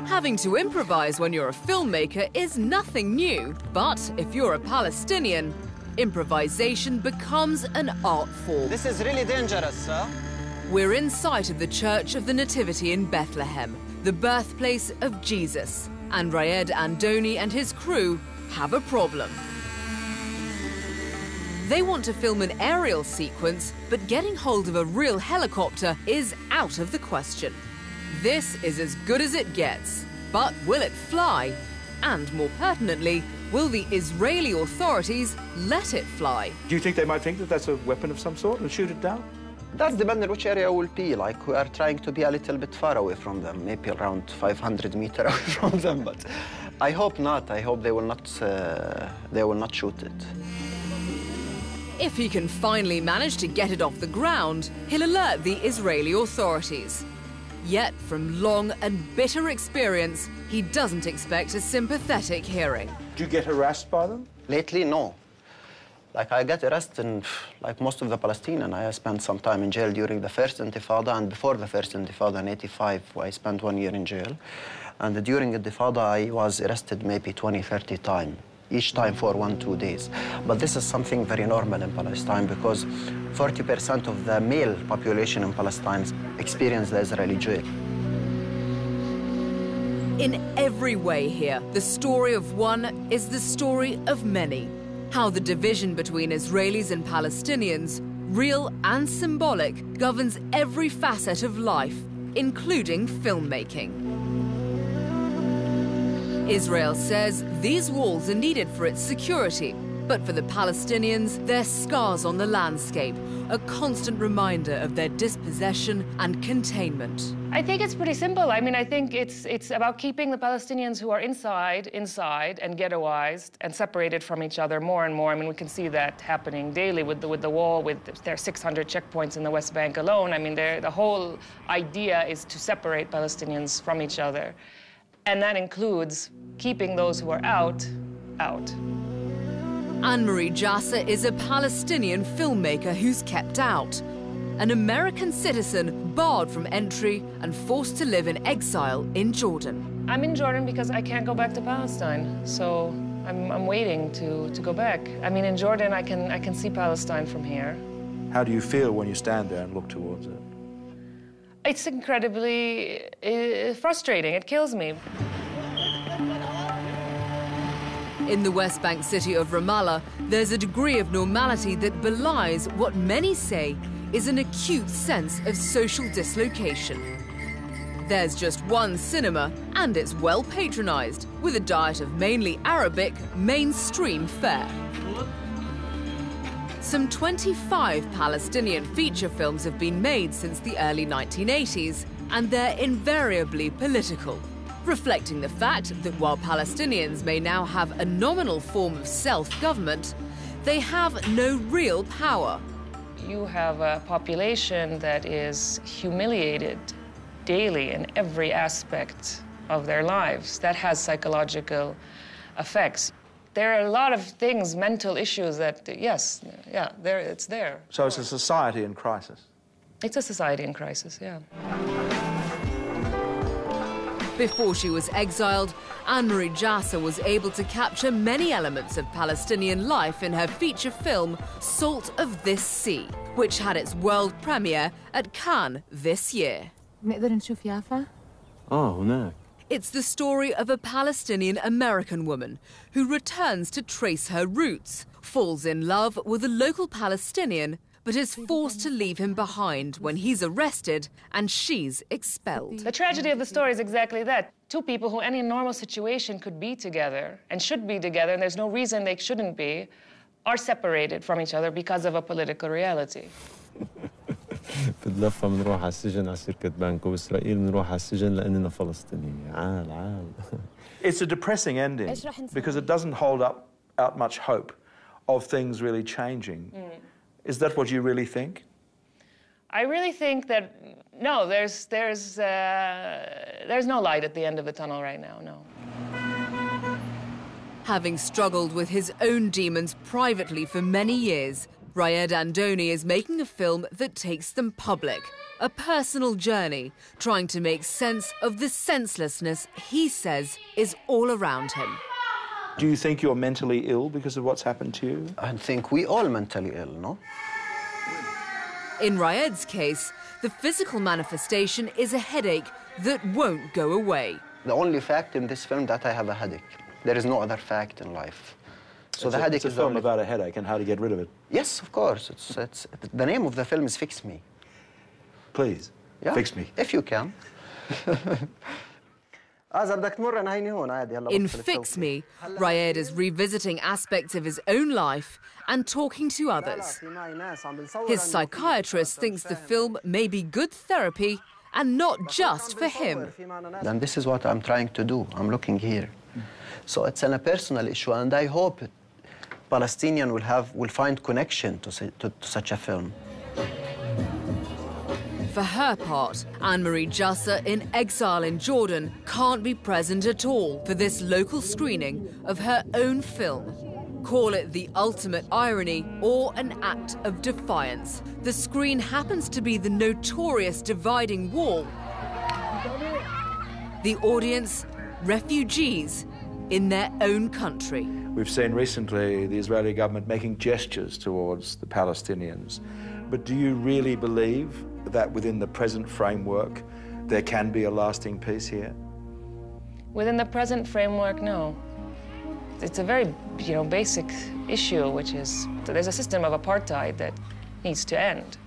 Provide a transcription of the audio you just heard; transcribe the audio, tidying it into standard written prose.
Having to improvise when you're a filmmaker is nothing new, but if you're a Palestinian, improvisation becomes an art form. This is really dangerous, sir. We're in sight of the Church of the Nativity in Bethlehem, the birthplace of Jesus, and Raed Andoni and his crew have a problem. They want to film an aerial sequence, but getting hold of a real helicopter is out of the question. This is as good as it gets, but will it fly? And more pertinently, will the Israeli authorities let it fly? Do you think they might think that that's a weapon of some sort and shoot it down? That depends on which area will be. Like, we are trying to be a little bit far away from them, maybe around 500 meters away from them, but I hope not. I hope they will not shoot it. If he can finally manage to get it off the ground, he'll alert the Israeli authorities. Yet, from long and bitter experience, he doesn't expect a sympathetic hearing. Do you get harassed by them? Lately, no. Like, I got arrested, and like most of the Palestinians, I spent some time in jail during the first Intifada, and before the first Intifada in '85, I spent 1 year in jail. And during the Intifada, I was arrested maybe 20, 30 times, each time for 1-2 days. But this is something very normal in Palestine because 40% of the male population in Palestine experience the Israeli jail. In every way here, the story of one is the story of many. How the division between Israelis and Palestinians, real and symbolic, governs every facet of life, including filmmaking. Israel says these walls are needed for its security, but for the Palestinians, they're scars on the landscape, a constant reminder of their dispossession and containment. I think it's pretty simple. I mean, I think it's about keeping the Palestinians who are inside and ghettoized and separated from each other more and more. I mean, we can see that happening daily with the wall, with their 600 checkpoints in the West Bank alone. I mean, the whole idea is to separate Palestinians from each other. And that includes keeping those who are out. Annemarie Jacir is a Palestinian filmmaker who's kept out. An American citizen barred from entry and forced to live in exile in Jordan. I'm in Jordan because I can't go back to Palestine, so I'm waiting to go back. I mean, in Jordan, I can see Palestine from here. How do you feel when you stand there and look towards it? It's incredibly frustrating. It kills me. In the West Bank city of Ramallah, there's a degree of normality that belies what many say is an acute sense of social dislocation. There's just one cinema, and it's well patronized, with a diet of mainly Arabic, mainstream fare. Some 25 Palestinian feature films have been made since the early 1980s, and they're invariably political, reflecting the fact that while Palestinians may now have a nominal form of self-government, they have no real power. You have a population that is humiliated daily in every aspect of their lives. That has psychological effects. There are a lot of things, mental issues that, it's there. So it's a society in crisis? It's a society in crisis, yeah. Before she was exiled, Annemarie Jacir was able to capture many elements of Palestinian life in her feature film, Salt of This Sea, which had its world premiere at Cannes this year. It's the story of a Palestinian-American woman who returns to trace her roots, falls in love with a local Palestinian, but is forced to leave him behind when he's arrested and she's expelled. The tragedy of the story is exactly that. Two people who, in any normal situation, could be together and should be together, and there's no reason they shouldn't be, are separated from each other because of a political reality. بنلفها بنروح على السجن على شركة بنك وإسرائيل بنروح على السجن لأننا فلسطينية عال. It's a depressing ending because it doesn't hold out much hope of things really changing. Is that what you really think? I really think that, no, there's no light at the end of the tunnel right now, no. Having struggled with his own demons privately for many years, Raed Andoni is making a film that takes them public, a personal journey, trying to make sense of the senselessness he says is all around him. Do you think you're mentally ill because of what's happened to you? I think we all mentally ill, no? In Raed's case, the physical manifestation is a headache that won't go away. The only fact in this film that I have a headache. There is no other fact in life. So the headache is a film about a headache and how to get rid of it. Yes, of course. It's the name of the film is Fix Me. Please, fix me. If you can. In Fix Me, Raed is revisiting aspects of his own life and talking to others. His psychiatrist thinks the film may be good therapy and not just for him. And this is what I'm trying to do. I'm looking here. So it's a personal issue, and I hope Palestinians will find connection to such a film. For her part, Annemarie Jacir, in exile in Jordan, can't be present at all for this local screening of her own film. Call it the ultimate irony or an act of defiance. The screen happens to be the notorious dividing wall. The audience, refugees in their own country. We've seen recently the Israeli government making gestures towards the Palestinians. But do you really believe that within the present framework there can be a lasting peace here? Within the present framework, no. It's a very, basic issue, which is that there's a system of apartheid that needs to end.